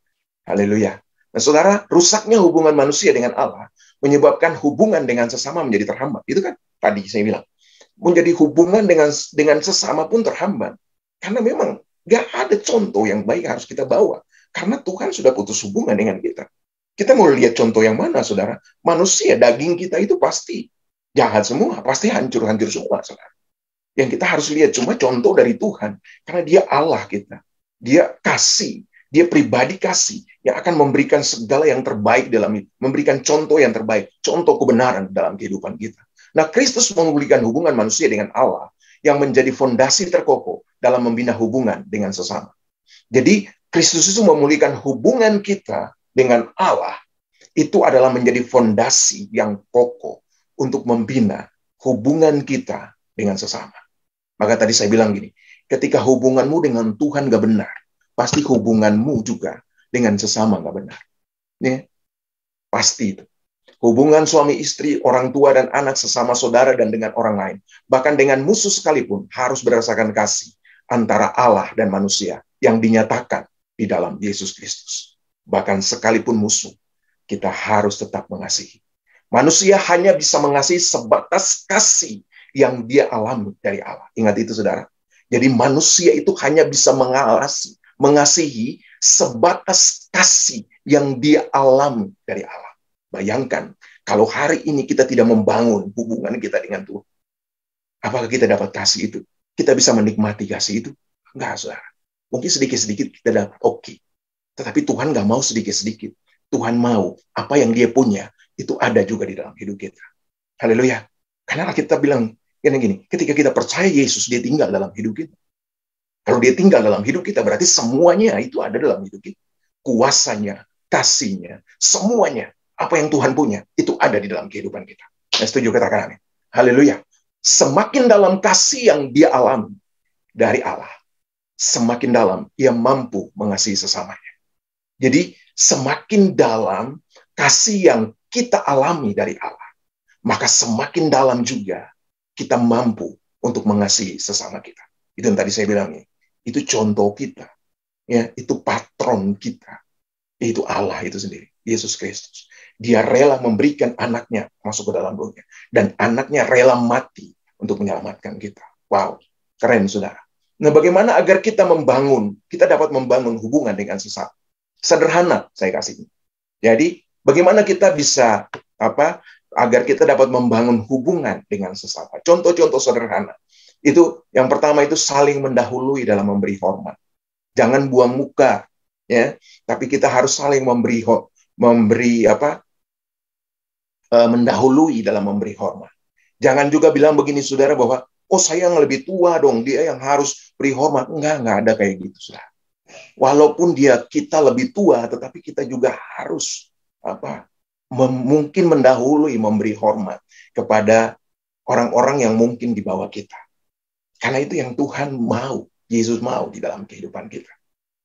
Haleluya. Nah, saudara, rusaknya hubungan manusia dengan Allah menyebabkan hubungan dengan sesama menjadi terhambat. Itu kan tadi saya bilang. Menjadi hubungan dengan sesama pun terhambat. Karena memang gak ada contoh yang baik yang harus kita bawa. Karena Tuhan sudah putus hubungan dengan kita. Kita mau lihat contoh yang mana, saudara? Manusia, daging kita itu pasti jahat semua. Pasti hancur-hancur semua, saudara. Yang kita harus lihat cuma contoh dari Tuhan. Karena dia Allah kita. Dia kasih. Dia pribadi kasih yang akan memberikan segala yang terbaik dalam itu. Memberikan contoh yang terbaik. Contoh kebenaran dalam kehidupan kita. Nah, Kristus memulihkan hubungan manusia dengan Allah yang menjadi fondasi terkokoh dalam membina hubungan dengan sesama. Jadi, Kristus itu memulihkan hubungan kita dengan Allah. Itu adalah menjadi fondasi yang kokoh untuk membina hubungan kita dengan sesama. Maka tadi saya bilang gini, ketika hubunganmu dengan Tuhan gak benar, pasti hubunganmu juga dengan sesama gak benar. Ya, pasti itu. Hubungan suami istri, orang tua dan anak, sesama saudara dan dengan orang lain. Bahkan dengan musuh sekalipun harus berdasarkan kasih antara Allah dan manusia yang dinyatakan di dalam Yesus Kristus. Bahkan sekalipun musuh, kita harus tetap mengasihi. Manusia hanya bisa mengasihi sebatas kasih yang dia alami dari Allah. Ingat itu, saudara. Jadi manusia itu hanya bisa mengasihi sebatas kasih yang dia alami dari Allah. Bayangkan, kalau hari ini kita tidak membangun hubungan kita dengan Tuhan, apakah kita dapat kasih itu? Kita bisa menikmati kasih itu? Enggak, saudara. Mungkin sedikit-sedikit kita dapat, oke. Tetapi Tuhan nggak mau sedikit-sedikit. Tuhan mau apa yang dia punya, itu ada juga di dalam hidup kita. Haleluya. Karena kita bilang, gini, ketika kita percaya Yesus, dia tinggal dalam hidup kita. Kalau dia tinggal dalam hidup kita, berarti semuanya itu ada dalam hidup kita. Kuasanya, kasihnya, semuanya. Apa yang Tuhan punya, itu ada di dalam kehidupan kita. Saya setuju katakan amin. Haleluya. Semakin dalam kasih yang dia alami dari Allah, semakin dalam ia mampu mengasihi sesamanya. Jadi, semakin dalam kasih yang kita alami dari Allah, maka semakin dalam juga kita mampu untuk mengasihi sesama kita. Itu yang tadi saya bilang, itu contoh kita. Ya, itu patron kita. Itu Allah itu sendiri, Yesus Kristus. Dia rela memberikan anaknya masuk ke dalam dunia. Dan anaknya rela mati untuk menyelamatkan kita. Wow, keren, saudara. Nah, bagaimana agar kita dapat membangun hubungan dengan sesama? Sederhana, saya kasih. Jadi, bagaimana kita bisa, agar kita dapat membangun hubungan dengan sesama? Contoh-contoh sederhana. Itu, yang pertama itu saling mendahului dalam memberi hormat. Jangan buang muka, ya. Tapi kita harus saling mendahului dalam memberi hormat. Jangan juga bilang begini, saudara, bahwa saya yang lebih tua dong, dia yang harus beri hormat. Enggak ada kayak gitu, saudara. Walaupun kita lebih tua, tetapi kita juga harus mungkin mendahului memberi hormat kepada orang-orang yang mungkin di bawah kita. Karena itu yang Tuhan mau, Yesus mau di dalam kehidupan kita.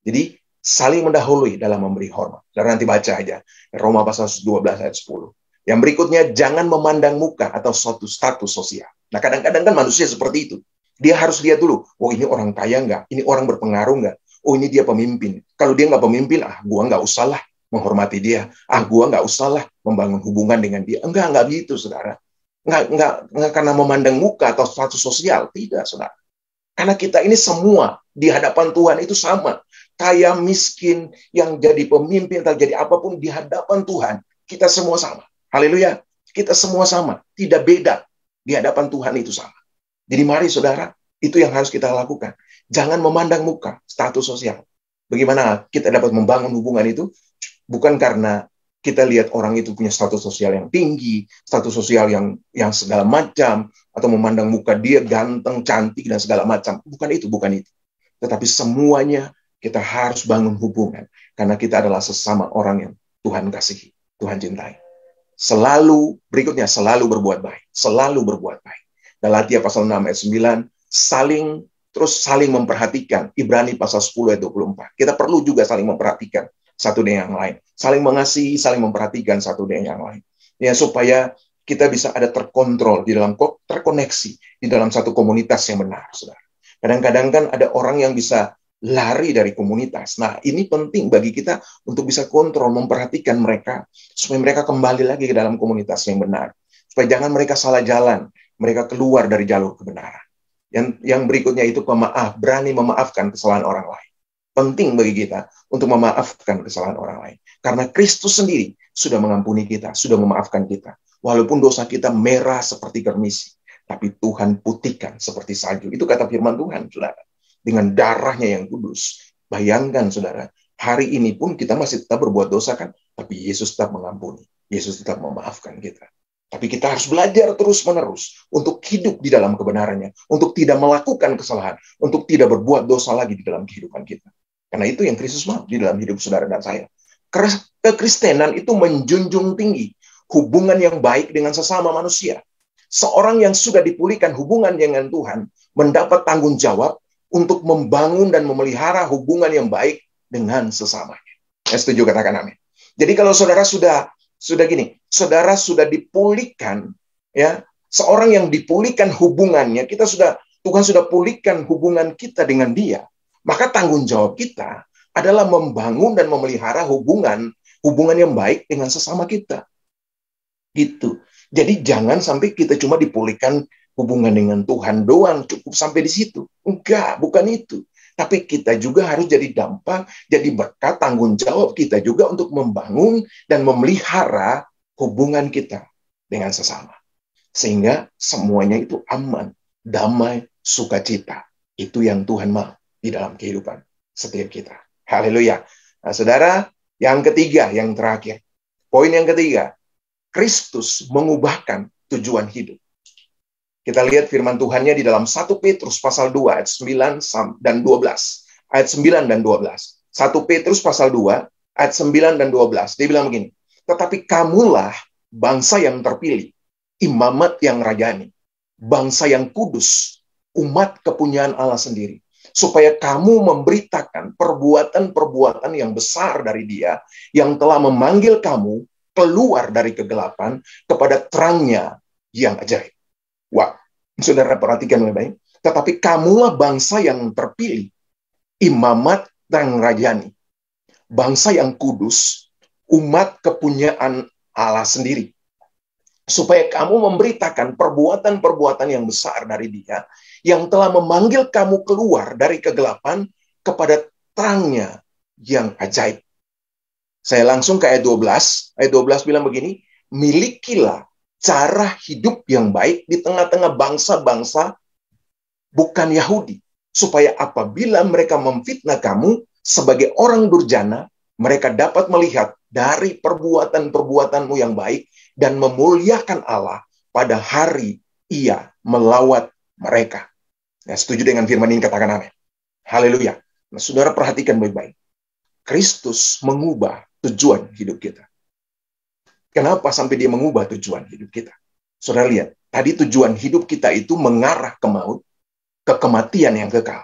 Jadi saling mendahului dalam memberi hormat. Dan nanti baca aja Roma pasal 12 ayat 10. Yang berikutnya, jangan memandang muka atau suatu status sosial. Nah, kadang-kadang kan manusia seperti itu. Dia harus lihat dulu, ini orang kaya nggak? Ini orang berpengaruh nggak? Ini dia pemimpin. Kalau dia nggak pemimpin, gua nggak usah lah menghormati dia. Gua nggak usah lah membangun hubungan dengan dia. Enggak gitu, saudara. Enggak karena memandang muka atau status sosial. Tidak, saudara. Karena kita ini semua di hadapan Tuhan itu sama. Kaya, miskin, yang jadi pemimpin, atau jadi apapun di hadapan Tuhan, kita semua sama. Haleluya. Kita semua sama. Tidak beda. Di hadapan Tuhan itu sama. Jadi mari, saudara, itu yang harus kita lakukan. Jangan memandang muka, status sosial. Bagaimana kita dapat membangun hubungan itu? Bukan karena kita lihat orang itu punya status sosial yang tinggi, status sosial yang segala macam, atau memandang muka dia ganteng, cantik, dan segala macam. Bukan itu. Tetapi semuanya kita harus bangun hubungan. Karena kita adalah sesama orang yang Tuhan kasihi, Tuhan cintai. Berikutnya, selalu berbuat baik. Selalu berbuat baik. Galatia pasal 6 ayat 9, saling memperhatikan. Ibrani pasal 10 ayat 24. Kita perlu juga saling memperhatikan satu dengan yang lain. Saling mengasihi, saling memperhatikan satu dengan yang lain. Ya, supaya kita bisa ada terkontrol, terkoneksi di dalam satu komunitas yang benar, saudara. Kadang-kadang kan ada orang yang bisa lari dari komunitas. Nah, ini penting bagi kita untuk bisa kontrol, memperhatikan mereka, supaya mereka kembali lagi ke dalam komunitas yang benar. Supaya jangan mereka salah jalan, mereka keluar dari jalur kebenaran. Yang berikutnya itu pemaaf, berani memaafkan kesalahan orang lain. Penting bagi kita untuk memaafkan kesalahan orang lain. Karena Kristus sendiri sudah mengampuni kita, sudah memaafkan kita. Walaupun dosa kita merah seperti germisi, tapi Tuhan putihkan seperti salju. Itu kata firman Tuhan, saudara. Dengan darahnya yang kudus. Bayangkan, saudara, hari ini pun kita masih tetap berbuat dosa kan, tapi Yesus tetap mengampuni. Yesus tetap memaafkan kita. Tapi kita harus belajar terus-menerus untuk hidup di dalam kebenarannya, untuk tidak melakukan kesalahan, untuk tidak berbuat dosa lagi di dalam kehidupan kita. Karena itu yang Kristus mau di dalam hidup saudara dan saya. Kekristenan itu menjunjung tinggi hubungan yang baik dengan sesama manusia. Seorang yang sudah dipulihkan hubungan dengan Tuhan mendapat tanggung jawab untuk membangun dan memelihara hubungan yang baik dengan sesamanya. Saya setuju, katakan amin. Jadi kalau saudara sudah gini, saudara sudah dipulihkan, ya, seorang yang dipulihkan hubungannya, Tuhan sudah pulihkan hubungan kita dengan dia, maka tanggung jawab kita adalah membangun dan memelihara hubungan yang baik dengan sesama kita. Gitu. Jadi jangan sampai kita cuma dipulihkan hubungan dengan Tuhan doang, cukup sampai di situ. Enggak, bukan itu. Tapi kita juga harus jadi dampak, jadi berkat, tanggung jawab kita juga untuk membangun dan memelihara hubungan kita dengan sesama. Sehingga semuanya itu aman, damai, sukacita. Itu yang Tuhan mau di dalam kehidupan setiap kita. Haleluya. Nah, saudara, yang ketiga, yang terakhir. Poin yang ketiga, Kristus mengubahkan tujuan hidup. Kita lihat firman Tuhannya di dalam 1 Petrus pasal 2 ayat 9 dan 12. Ayat 9 dan 12. 1 Petrus pasal 2 ayat 9 dan 12. Dia bilang begini, tetapi kamulah bangsa yang terpilih, imamat yang rajani, bangsa yang kudus, umat kepunyaan Allah sendiri, supaya kamu memberitakan perbuatan-perbuatan yang besar dari Dia yang telah memanggil kamu keluar dari kegelapan kepada terangnya yang ajaib. Wah, saudara perhatikan baik-baik. Tetapi kamulah bangsa yang terpilih, imamat dan rajani, bangsa yang kudus, umat kepunyaan Allah sendiri, supaya kamu memberitakan perbuatan-perbuatan yang besar dari Dia yang telah memanggil kamu keluar dari kegelapan kepada terangnya yang ajaib. Saya langsung ke ayat 12. Ayat 12 bilang begini, milikilah cara hidup yang baik di tengah-tengah bangsa-bangsa bukan Yahudi, supaya apabila mereka memfitnah kamu sebagai orang durjana, mereka dapat melihat dari perbuatan-perbuatanmu yang baik dan memuliakan Allah pada hari Ia melawat mereka. Ya, setuju dengan firman ini, katakan amin. Haleluya. Nah, saudara perhatikan baik-baik. Kristus mengubah tujuan hidup kita. Kenapa sampai Dia mengubah tujuan hidup kita? Saudara lihat, tadi tujuan hidup kita itu mengarah ke maut, ke kematian yang kekal.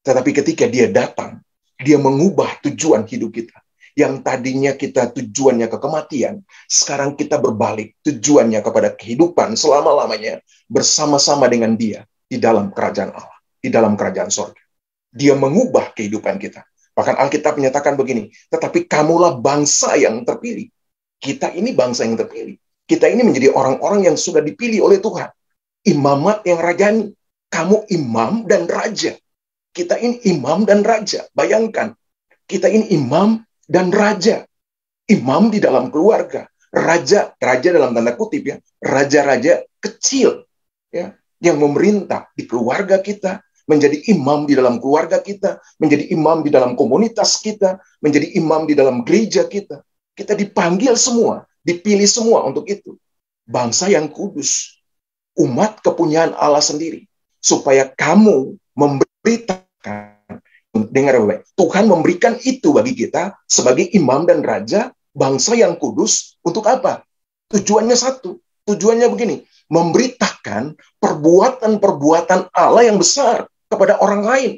Tetapi ketika Dia datang, Dia mengubah tujuan hidup kita. Yang tadinya kita tujuannya ke kematian, sekarang kita berbalik tujuannya kepada kehidupan selama-lamanya bersama-sama dengan Dia di dalam kerajaan Allah, di dalam kerajaan sorga. Dia mengubah kehidupan kita. Bahkan Alkitab menyatakan begini, tetapi kamulah bangsa yang terpilih. Kita ini bangsa yang terpilih. Kita ini menjadi orang-orang yang sudah dipilih oleh Tuhan. Imamat yang rajani. Kamu imam dan raja. Kita ini imam dan raja. Bayangkan, kita ini imam dan raja. Imam di dalam keluarga. Raja dalam tanda kutip ya. Raja-raja kecil. Ya, yang memerintah di keluarga kita. Menjadi imam di dalam keluarga kita, menjadi imam di dalam komunitas kita, menjadi imam di dalam gereja kita. Kita dipanggil semua, dipilih semua untuk itu. Bangsa yang kudus, umat kepunyaan Allah sendiri, supaya kamu memberitakan, dengar baik, Tuhan memberikan itu bagi kita sebagai imam dan raja, bangsa yang kudus, untuk apa? Tujuannya satu, tujuannya begini, memberitakan perbuatan-perbuatan Allah yang besar kepada orang lain.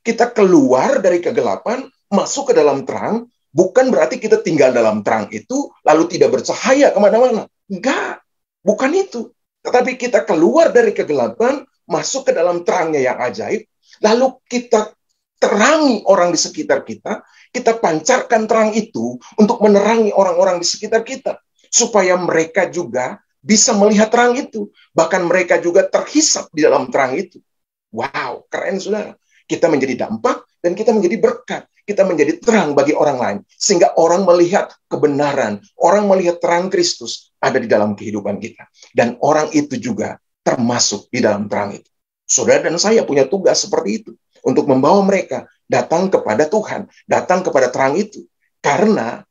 Kita keluar dari kegelapan, masuk ke dalam terang, bukan berarti kita tinggal dalam terang itu, lalu tidak bercahaya kemana-mana. Enggak, bukan itu. Tetapi kita keluar dari kegelapan, masuk ke dalam terangnya yang ajaib, lalu kita terangi orang di sekitar kita, kita pancarkan terang itu untuk menerangi orang-orang di sekitar kita. Supaya mereka juga bisa melihat terang itu. Bahkan mereka juga terhisap di dalam terang itu. Wow, keren saudara. Kita menjadi dampak dan kita menjadi berkat. Kita menjadi terang bagi orang lain. Sehingga orang melihat kebenaran. Orang melihat terang Kristus ada di dalam kehidupan kita. Dan orang itu juga termasuk di dalam terang itu. Saudara dan saya punya tugas seperti itu. Untuk membawa mereka datang kepada Tuhan. Datang kepada terang itu. Karena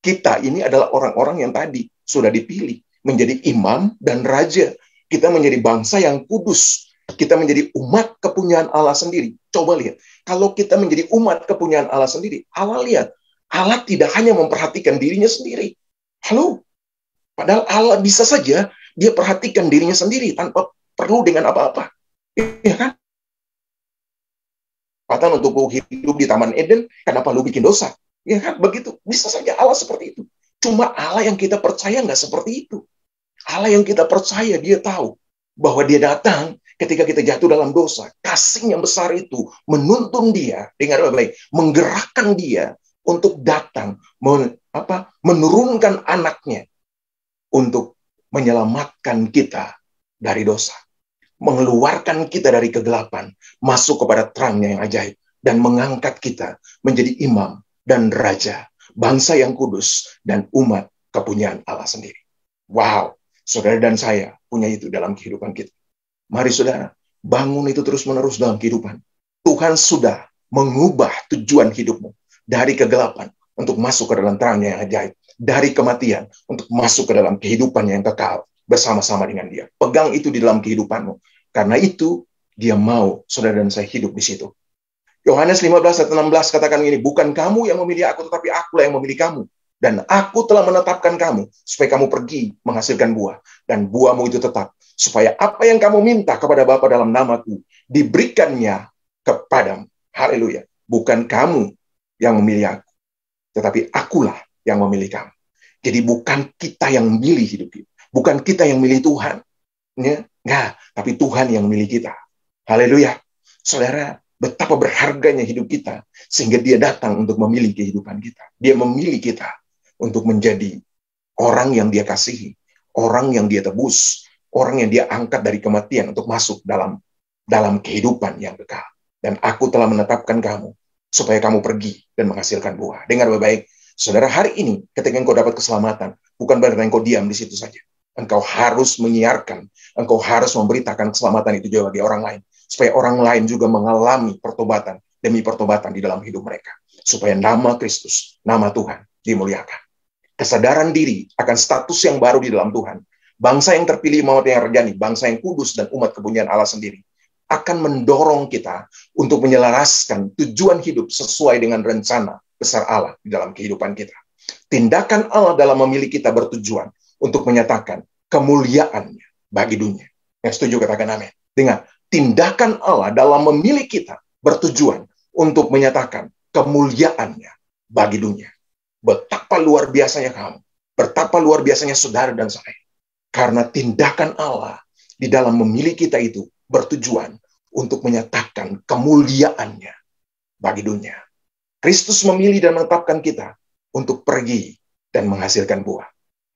kita ini adalah orang-orang yang tadi sudah dipilih. Menjadi imam dan raja. Kita menjadi bangsa yang kudus. Kita menjadi umat kepunyaan Allah sendiri. Coba lihat, kalau kita menjadi umat kepunyaan Allah sendiri, Allah lihat, Allah tidak hanya memperhatikan dirinya sendiri. Halo, padahal Allah bisa saja dia perhatikan dirinya sendiri tanpa perlu dengan apa-apa. Ya kan? Katakan untuk hidup di Taman Eden, kenapa lu bikin dosa? Ya kan? Begitu. Bisa saja Allah seperti itu. Cuma Allah yang kita percaya nggak seperti itu. Allah yang kita percaya, dia tahu bahwa dia datang ketika kita jatuh dalam dosa. Kasih yang besar itu menuntun dia dengan baik, menggerakkan dia untuk datang, menurunkan anaknya untuk menyelamatkan kita dari dosa. Mengeluarkan kita dari kegelapan, masuk kepada terangnya yang ajaib, dan mengangkat kita menjadi imam dan raja, bangsa yang kudus, dan umat kepunyaan Allah sendiri. Wow, saudara dan saya punya itu dalam kehidupan kita. Mari saudara, bangun itu terus-menerus dalam kehidupan. Tuhan sudah mengubah tujuan hidupmu dari kegelapan untuk masuk ke dalam terangnya yang ajaib. Dari kematian untuk masuk ke dalam kehidupan yang kekal bersama-sama dengan dia. Pegang itu di dalam kehidupanmu. Karena itu, dia mau saudara dan saya hidup di situ. Yohanes 15 ayat 16 katakan ini, bukan kamu yang memilih aku, tetapi akulah yang memilih kamu. Dan aku telah menetapkan kamu, supaya kamu pergi menghasilkan buah. Dan buahmu itu tetap. Supaya apa yang kamu minta kepada Bapa dalam namaku, diberikannya kepadamu. Haleluya. Bukan kamu yang memilih aku, tetapi akulah yang memilih kamu. Jadi bukan kita yang memilih hidup kita. Bukan kita yang memilih Tuhan. Ya? Nggak, tapi Tuhan yang memilih kita. Haleluya. Saudara, betapa berharganya hidup kita, sehingga dia datang untuk memilih kehidupan kita. Dia memilih kita untuk menjadi orang yang dia kasihi, orang yang dia tebus, orang yang dia angkat dari kematian untuk masuk dalam kehidupan yang kekal. Dan aku telah menetapkan kamu, supaya kamu pergi dan menghasilkan buah. Dengar baik-baik, saudara, hari ini ketika engkau dapat keselamatan, bukan berarti engkau diam di situ saja. Engkau harus menyiarkan, engkau harus memberitakan keselamatan itu juga bagi orang lain. Supaya orang lain juga mengalami pertobatan demi pertobatan di dalam hidup mereka. Supaya nama Kristus, nama Tuhan dimuliakan. Kesadaran diri akan status yang baru di dalam Tuhan. Bangsa yang terpilih, umat yang rejani, bangsa yang kudus dan umat kepunyaan Allah sendiri. Akan mendorong kita untuk menyelaraskan tujuan hidup sesuai dengan rencana besar Allah di dalam kehidupan kita. Tindakan Allah dalam memilih kita bertujuan untuk menyatakan kemuliaannya bagi dunia. Yang setuju katakan amin. Dengar, tindakan Allah dalam memilih kita bertujuan untuk menyatakan kemuliaannya bagi dunia. Betapa luar biasanya kamu, betapa luar biasanya saudara dan saya. Karena tindakan Allah di dalam memilih kita itu bertujuan untuk menyatakan kemuliaannya bagi dunia. Kristus memilih dan menetapkan kita untuk pergi dan menghasilkan buah.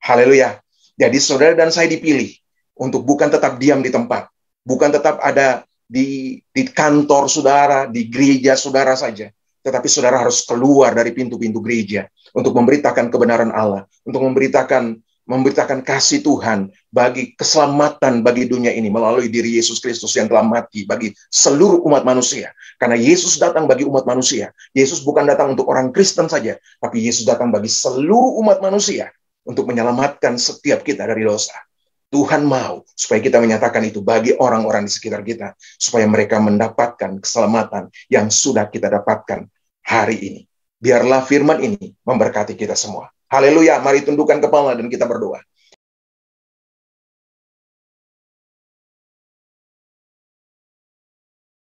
Haleluya. Jadi saudara dan saya dipilih untuk bukan tetap diam di tempat, bukan tetap ada di kantor saudara, di gereja saudara saja, tetapi saudara harus keluar dari pintu-pintu gereja untuk memberitakan kebenaran Allah, untuk memberitakan kasih Tuhan bagi keselamatan bagi dunia ini melalui diri Yesus Kristus yang telah mati bagi seluruh umat manusia. Karena Yesus datang bagi umat manusia. Yesus bukan datang untuk orang Kristen saja, tapi Yesus datang bagi seluruh umat manusia untuk menyelamatkan setiap kita dari dosa. Tuhan mau supaya kita menyatakan itu bagi orang-orang di sekitar kita, supaya mereka mendapatkan keselamatan yang sudah kita dapatkan hari ini. Biarlah firman ini memberkati kita semua. Haleluya, mari tundukkan kepala dan kita berdoa.